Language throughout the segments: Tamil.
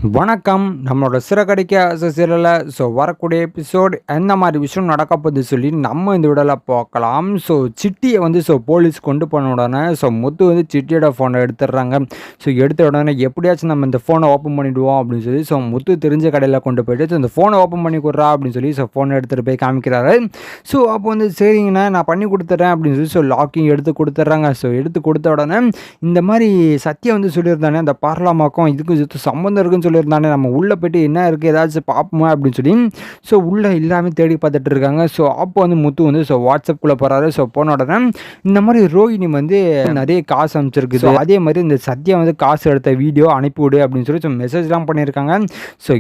வணக்கம். நம்மளோட சிறகடிக்க சீரியலில் வரக்கூடிய எபிசோட் எந்த மாதிரி விஷயம் நடக்க போகுது சொல்லி நம்ம இந்த வீடியோவில் பார்க்கலாம். சிட்டியை வந்து போலீஸ் கொண்டு போன உடனே முத்து வந்து சிட்டியோட ஃபோனை எடுத்துடுறாங்க. எடுத்த உடனே எப்படியாச்சும் நம்ம இந்த ஃபோனை ஓப்பன் பண்ணிவிடுவோம் அப்படின்னு சொல்லி முத்து தெரிஞ்ச கடையில் கொண்டு போயிட்டு இந்த ஃபோனை ஓப்பன் பண்ணி கொடுறா அப்படின்னு சொல்லி ஃபோனை எடுத்துகிட்டு போய் காமிக்கிறாரு. அப்போ வந்து சரிங்கண்ணா நான் பண்ணி கொடுத்துட்றேன் அப்படின்னு சொல்லி லாக்கிங் எடுத்து கொடுத்துட்றாங்க. எடுத்து கொடுத்த உடனே இந்த மாதிரி சத்தியம் வந்து சொல்லியிருந்தானே அந்த பார்லாமாக்கும் இதுக்கும் சம்மந்தம் இருக்குன்னு சொல்லியிருந்தானே நம்ம உள்ளே போய்ட்டு என்ன இருக்குது ஏதாச்சும் பார்ப்போமா அப்படின்னு சொல்லி உள்ளே எல்லாமே தேடி பார்த்துட்டு இருக்காங்க. அப்போ வந்து முத்து வந்து வாட்ஸ்அப்புக்குள்ளே போகிறாரு. போன உடனே இந்த மாதிரி ரோஹிணி வந்து நிறைய காசு அனுப்பிச்சிருக்கு. அதே மாதிரி இந்த சத்யா வந்து காசு எடுத்த வீடியோ அனுப்பிவிடு அப்படின்னு சொல்லி மெசேஜ்லாம் பண்ணியிருக்காங்க.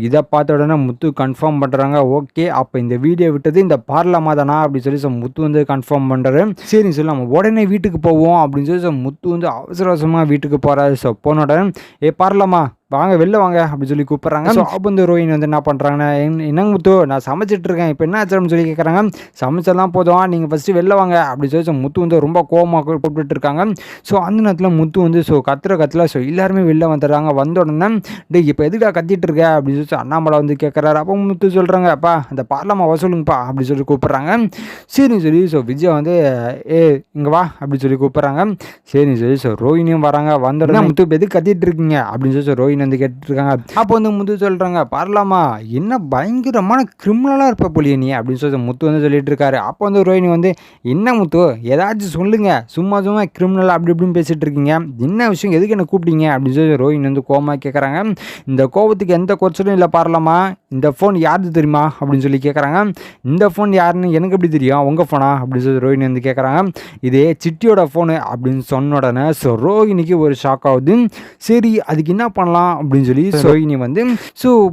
இதை பார்த்த உடனே முத்து கன்ஃபார்ம் பண்ணுறாங்க. ஓகே அப்போ இந்த வீடியோ விட்டது இந்த பார்லாமா தானா அப்படின்னு சொல்லி முத்து வந்து கன்ஃபார்ம் பண்ணுறாரு. சரின்னு சொல்லி நம்ம உடனே வீட்டுக்கு போவோம் அப்படின்னு சொல்லி முத்து வந்து அவசர அவசரமாக வீட்டுக்கு போகிறாரு. போன உடனே பார்லாமா வாங்க வெளில வாங்க அப்படின்னு சொல்லி கூப்பிட்றாங்க. அப்போ வந்து ரோஹிணி வந்து என்ன பண்ணுறாங்கன்னா என்னங்க முத்து நான் சமைச்சிட்டு இருக்கேன் இப்போ என்ன ஆச்சுன்னு சொல்லி கேட்குறாங்க. சமைச்செல்லாம் போதும் நீங்கள் ஃபஸ்ட்டு வெளில வாங்க அப்படின்னு சொல்லி முத்து வந்து ரொம்ப கோவமாக கூப்பிட்டு இருக்காங்க. அந்த நேரத்தில் முத்து வந்து கத்துல எல்லாருமே வெளில வந்துடுறாங்க. வந்த உடனே இப்போ எதுக்கா கத்திட்டு இருக்க அப்படின்னு சொல்லி அண்ணாமலை வந்து கேட்குறாரு. அப்போ முத்து சொல்கிறாங்க அப்பா அந்த பார்லாமா வசூலுங்கப்பா அப்படின்னு சொல்லி கூப்பிட்றாங்க. சரின்னு சொல்லி விஜய் வந்து இங்கே வா அப்படின்னு சொல்லி கூப்பிட்றாங்க. சரின்னு சொல்லி ரோஹினியும் வராங்க. வந்த உடனே முத்து இப்போ எதுக்கு கத்திட்டு இருக்கீங்க அப்படின்னு சொல்லி ரோஹினி வந்து கேட்டுருக்காங்க. அப்போ வந்து முத்து சொல்கிறாங்க பார்லாமா என்ன பயங்கரமான கிரிமினலாக இருப்ப போலியே நீ அப்படின்னு சொல்லி முத்து வந்து சொல்லிட்டு இருக்காரு. அப்போ வந்து ரோஹினி வந்து என்ன முத்து ஏதாச்சும் சொல்லுங்க சும்மா கிரிமினல் அப்படி இப்படின்னு பேசிட்டு இருக்கீங்க என்ன விஷயம் எதுக்கு என்ன கூப்பிட்டீங்க அப்படின்னு சொல்லி ரோஹினி வந்து கோவமாக கேட்குறாங்க. இந்த கோபத்துக்கு எந்த குறைச்சலும் இல்லை பார்லாமா இந்த ஃபோன் யாருது தெரியுமா அப்படின்னு சொல்லி கேட்குறாங்க. இந்த ஃபோன் யாருன்னு எனக்கு எப்படி தெரியும் உங்கள் ஃபோனா அப்படின்னு சொல்லி ரோஹினி வந்து கேட்குறாங்க. இதே சிட்டியோட ஃபோனு அப்படின்னு சொன்ன உடனே ரோஹினிக்கு ஒரு ஷாக் ஆகுது. சரி அதுக்கு என்ன பண்ணலாம் அப்படின்னு சொல்லி ரோஹினி வந்து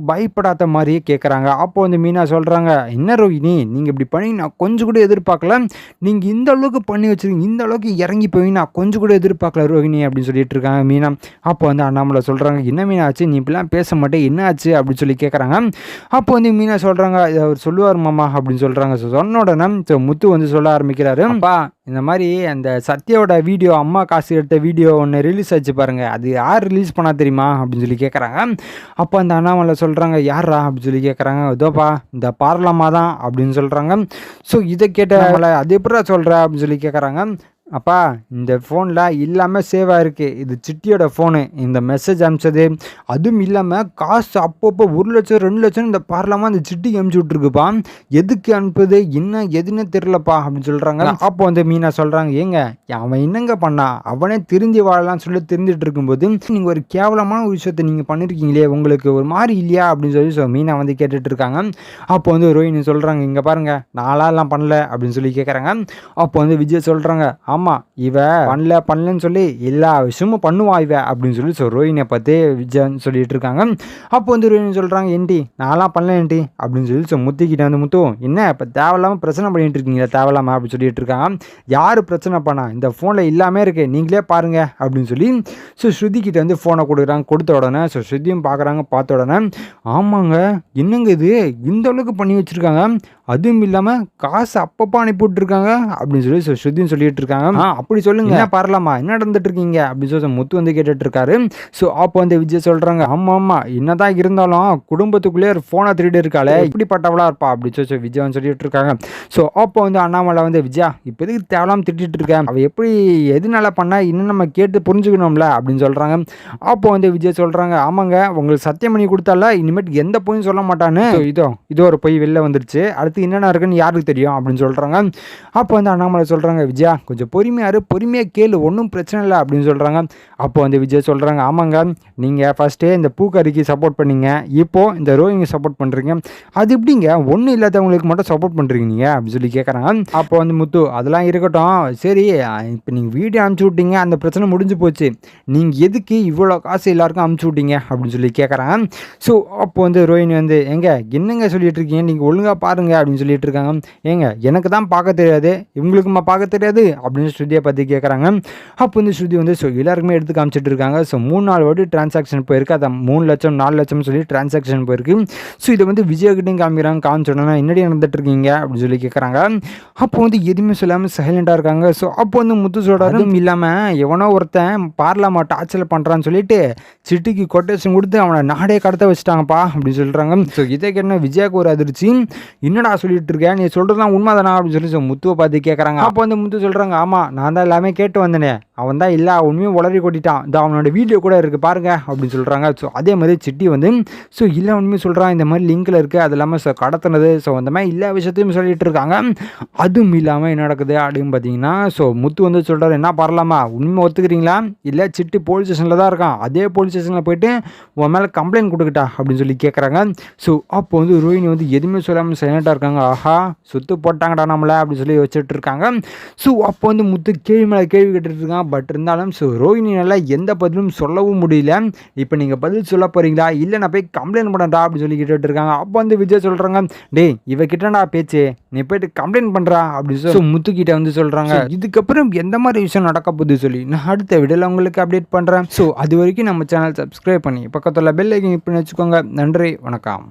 பயப்படாத மாதிரியே கேட்குறாங்க. அப்போ வந்து மீனா சொல்கிறாங்க என்ன ரோஹினி நீங்கள் இப்படி பண்ணி நான் கொஞ்சம் கூட எதிர்பார்க்கல நீங்கள் இந்த அளவுக்கு பண்ணி வச்சுருக்கீங்க இந்த அளவுக்கு இறங்கி போய் நான் கொஞ்சம் கூட எதிர்பார்க்கல ரோஹினி அப்படின்னு சொல்லிட்டு இருக்காங்க மீனா. அப்போ வந்து அண்ணாமலை சொல்கிறாங்க என்ன மீனா ஆச்சு நீ இப்படிலாம் பேச மாட்டேன் என்ன ஆச்சு அப்படின்னு சொல்லி கேட்குறாங்க. அப்போ வந்து மீனா சொல்கிறாங்க அவர் சொல்லுவார் மாமா அப்படின்னு சொல்கிறாங்க. சொன்ன உடனே முத்து வந்து சொல்ல ஆரம்பிக்கிறாரு. அப்பா இந்த மாதிரி அந்த சத்யாவோட வீடியோ அம்மா காசு எடுத்த வீடியோ ஒன்று ரிலீஸ் ஆச்சு பாருங்கள் அது யார் ரிலீஸ் பண்ணா தெரியுமா அப்படின்னு சொல்லி கேட்குறாங்க. அப்போ அந்த அண்ணாமலை சொல்கிறாங்க யாரா அப்படின்னு சொல்லி கேட்குறாங்க. இதோப்பா இந்த பார்லாமா தான் அப்படின்னு சொல்கிறாங்க. இதை கேட்ட அது எப்படா சொல்கிற அப்படின்னு சொல்லி கேட்குறாங்க. அப்பா இந்த ஃபோனில் எல்லாமே சேவ் ஆகிருக்கு இது சிட்டியோட ஃபோனு இந்த மெசேஜ் அனுப்பிச்சது அதுவும் இல்லாமல் காசு அப்பப்போ 1 லட்சம் 2 லட்சம் இந்த பார்லாமா அந்த சிட்டிக்கு அனுப்பிச்சி விட்ருக்குப்பா எதுக்கு அனுப்புது என்ன எதுன்னு தெரிலப்பா அப்படின்னு சொல்கிறாங்க. அப்போ வந்து மீனா சொல்கிறாங்க ஏங்க அவன் என்னங்க பண்ணா அவனே திருந்தி வாழலாம்னு சொல்லி தெரிஞ்சிட்டு இருக்கும்போது நீங்கள் ஒரு கேவலமான ஒரு விஷயத்தை நீங்கள் பண்ணியிருக்கீங்களே உங்களுக்கு ஒரு மாதிரி இல்லையா அப்படின்னு சொல்லி மீனா வந்து கேட்டுட்டு இருக்காங்க. அப்போ வந்து ரோஹினி சொல்கிறாங்க இங்கே பாருங்கள் நான்லாம் பண்ணல அப்படின்னு சொல்லி கேட்குறாங்க. அப்போ வந்து விஜய் சொல்கிறாங்க ஆமாம் இவ பண்ணலன்னு சொல்லி எல்லா விஷயமும் பண்ணுவா இவ அப்படின்னு சொல்லி ரோஹினியை பார்த்து விஜயன் சொல்லிட்டு இருக்காங்க. அப்போ வந்து ரோஹினி சொல்கிறாங்க ஏன்டி நான்லாம் பண்ணல ஏன்டி அப்படின்னு சொல்லி முத்திக்கிட்ட வந்து முத்து என்ன இப்போ தேவையில்லாமல் பிரச்சனை பண்ணிட்டு இருக்கீங்களா தேவையில்லாமல் அப்படின்னு சொல்லிட்டு இருக்காங்க. யார் பிரச்சனை பண்ணா இந்த ஃபோனில் எல்லாமே இருக்குது நீங்களே பாருங்க அப்படின்னு சொல்லி ஸ்ருதிக்கிட்ட வந்து ஃபோனை கொடுக்குறாங்க. கொடுத்த உடனே ஸ்ருதியும் பார்க்குறாங்க. பார்த்த உடனே ஆமாங்க என்னங்க இது இந்த அளவுக்கு பண்ணி வச்சுருக்காங்க அதுவும் இல்லாமல் காசு அப்பப்போ அனுப்பிவிட்ருக்காங்க அப்படின்னு சொல்லி ஸ்ருதியும் சொல்லிட்டு இருக்காங்க. அப்படி சொல்லுங்க என்ன பார்லாமா என்ன நடந்துட்டு இருக்கீங்க அப்படின்னு சொல்லி முத்து வந்து கேட்டுட்டு இருக்காரு. அப்போ வந்து விஜய் சொல்கிறாங்க ஆமாம் என்னதான் இருந்தாலும் குடும்பத்துக்குள்ளே ஒரு ஃபோனை திருடி இருக்காளே இப்படிப்பட்டவளா இருப்பா அப்படின்னு சொல்லி விஜய் வந்து சொல்லிட்டு இருக்காங்க. அப்போ வந்து அண்ணாமலை வந்து விஜயா இப்போ எதுக்கு தேவலாம் திட்டிட்டு இருக்கேன் அவள் எப்படி எதுனால பண்ணா இன்னும் நம்ம கேட்டு புரிஞ்சுக்கணும்ல அப்படின்னு சொல்கிறாங்க. அப்போ வந்து விஜய் சொல்கிறாங்க ஆமாங்க உங்களுக்கு சத்தியம் பண்ணி கொடுத்தால இனிமேட்டு எந்த பொய்யும் சொல்ல மாட்டான்னு இதோ ஒரு பொய் வெளில வந்துருச்சு அடுத்து என்னென்ன இருக்குன்னு யாருக்கு தெரியும் அப்படின்னு சொல்கிறாங்க. அப்போ வந்து அண்ணாமலை சொல்கிறாங்க விஜயா கொஞ்சம் பொறுமையாக கேளு ஒன்றும் பிரச்சனை இல்லை அப்படின்னு சொல்கிறாங்க. அப்போ வந்து விஜய் சொல்கிறாங்க ஆமாங்க நீங்கள் ஃபஸ்ட்டே இந்த பூக்காரிக்கு சப்போர்ட் பண்ணீங்க இப்போது இந்த ரோஹினிக்கு சப்போர்ட் பண்ணுறீங்க அது எப்படிங்க ஒன்றும் இல்லாதவங்களுக்கு மட்டும் சப்போர்ட் பண்ணுறீங்க நீங்கள் அப்படின்னு சொல்லி கேட்குறாங்க. அப்போ வந்து முத்து அதெல்லாம் இருக்கட்டும் சரி இப்போ நீங்கள் வீடியோ அனுப்பிச்சி விட்டீங்க அந்த பிரச்சனை முடிஞ்சு போச்சு நீங்கள் எதுக்கு இவ்வளோ காசு எல்லாருக்கும் அனுப்பிச்சி விட்டீங்க அப்படின்னு சொல்லி கேட்குறாங்க. அப்போ வந்து ரோஹினி வந்து எங்க என்னங்க சொல்லிட்டு இருக்கீங்க நீங்கள் ஒழுங்காக பாருங்க அப்படின்னு சொல்லிட்டு இருக்காங்க. ஏங்க எனக்கு தான் பார்க்க தெரியாது, இவங்களுக்குமா பார்க்க தெரியாது அப்படின்னு ஸ்ருதியை பற்றி கேட்குறாங்க. அப்போ வந்து ஸ்ருதி வந்து எல்லாருக்குமே எடுத்து காமிச்சிட்டு இருக்காங்க. 3-4 வாட்டி டிரான்சாக்ஷன் போயிருக்கு. அதை 3 லட்சம் 4 லட்சம் சொல்லி டிரான்சாக்ஷன் போயிருக்கு. இதை வந்து விஜய்கிட்டையும் காமிக்கிறாங்க. காமிச்சோன்னா என்னடி நடந்துட்டு இருக்கீங்க அப்படின்னு சொல்லி கேட்குறாங்க. அப்போ வந்து எதுவுமே சொல்லாமல் சைலண்டாக இருக்காங்க. அப்போ வந்து முத்து சொல்கிறாரு, இல்லாமல் எவனோ ஒருத்தன் பார்லாமா டார்ச்சர் பண்ணுறான்னு சொல்லிட்டு சிட்டிக்கு கொட்டேஷன் கொடுத்து அவனை நாடே கடத்த வச்சுட்டாங்கப்பா அப்படின்னு சொல்கிறாங்க. இதை கேட்டால் விஜயாவுக்கு ஒரு அதிர்ச்சி. என்னடா சொல்லிட்டு இருக்கேன், நீ சொல்கிறதுலாம் உண்மைதானா அப்படின்னு சொல்லி முத்துவை பார்த்து கேட்குறாங்க. அப்போ வந்து முத்து சொல்கிறாங்க, ஆமாம் நான் தான் எல்லாமே கேட்டு வந்தேனே, அவன் தான் இல்லை உண்மையும் உளறி கொட்டிட்டான், இந்த அவனோட வீடியோ கூட இருக்குது பாருங்க அப்படின்னு சொல்கிறாங்க. அதே மாதிரி சிட்டி வந்து இல்லை உண்மையும் சொல்கிறான், இந்த மாதிரி லிங்கில் இருக்குது, அது இல்லாமல் கடத்தினது அந்த மாதிரி எல்லா விஷயத்தையும் சொல்லிட்டு இருக்காங்க. அதுவும் இல்லாமல் என்ன நடக்குது அப்படின்னு பார்த்தீங்கன்னா முத்து வந்து சொல்கிறாரு, என்ன பரலாமா உண்மை ஒத்துக்கிறீங்களா, இல்லை சிட்டி போலீஸ் ஸ்டேஷனில் தான் இருக்கான், அதே போலீஸ் ஸ்டேஷனில் போயிட்டு உன் மேலே கம்ப்ளைண்ட் கொடுக்கட்டா அப்படின்னு சொல்லி கேட்குறாங்க. அப்போ வந்து ரோஹிணி வந்து எதுவுமே சொல்லாமல் சைலண்டாக இருக்காங்க. ஆஹா சுத்து போட்டாங்கடா நம்மளை அப்படின்னு சொல்லி வச்சுட்டு இருக்காங்க. அப்போ வந்து முத்து கேள்வி மேலே கேள்வி கேட்டுட்டு இருக்கான். பட் இருந்தாலும் ரோஹிணியால் எந்த பதிலும் சொல்லவும் முடியல. இப்போ நீங்கள் பதில் சொல்ல போகிறீங்களா, இல்லை நான் போய் கம்ப்ளைண்ட் பண்ணட்டா அப்படின்னு சொல்லி கேட்டுட்டு இருக்காங்க. அப்போ வந்து விஜய் சொல்கிறாங்க, டேய் இவகிட்டடா பேச்சு, நீ போயிட்டு கம்ப்ளைண்ட் பண்ணுறா அப்படின்னு சொல்லி முத்துக்கிட்ட வந்து சொல்கிறாங்க. இதுக்கப்புறம் எந்த மாதிரி விஷயம் நடக்க போகுது சொல்லி நான் அடுத்த வீடியோவில் உங்களுக்கு அப்டேட் பண்ணுறேன். அது வரைக்கும் நம்ம சேனல் சப்ஸ்கிரைப் பண்ணி பக்கத்தில் பெல் ஐக்கன் கிளிக் பண்ணி வச்சுக்கோங்க. நன்றி, வணக்கம்.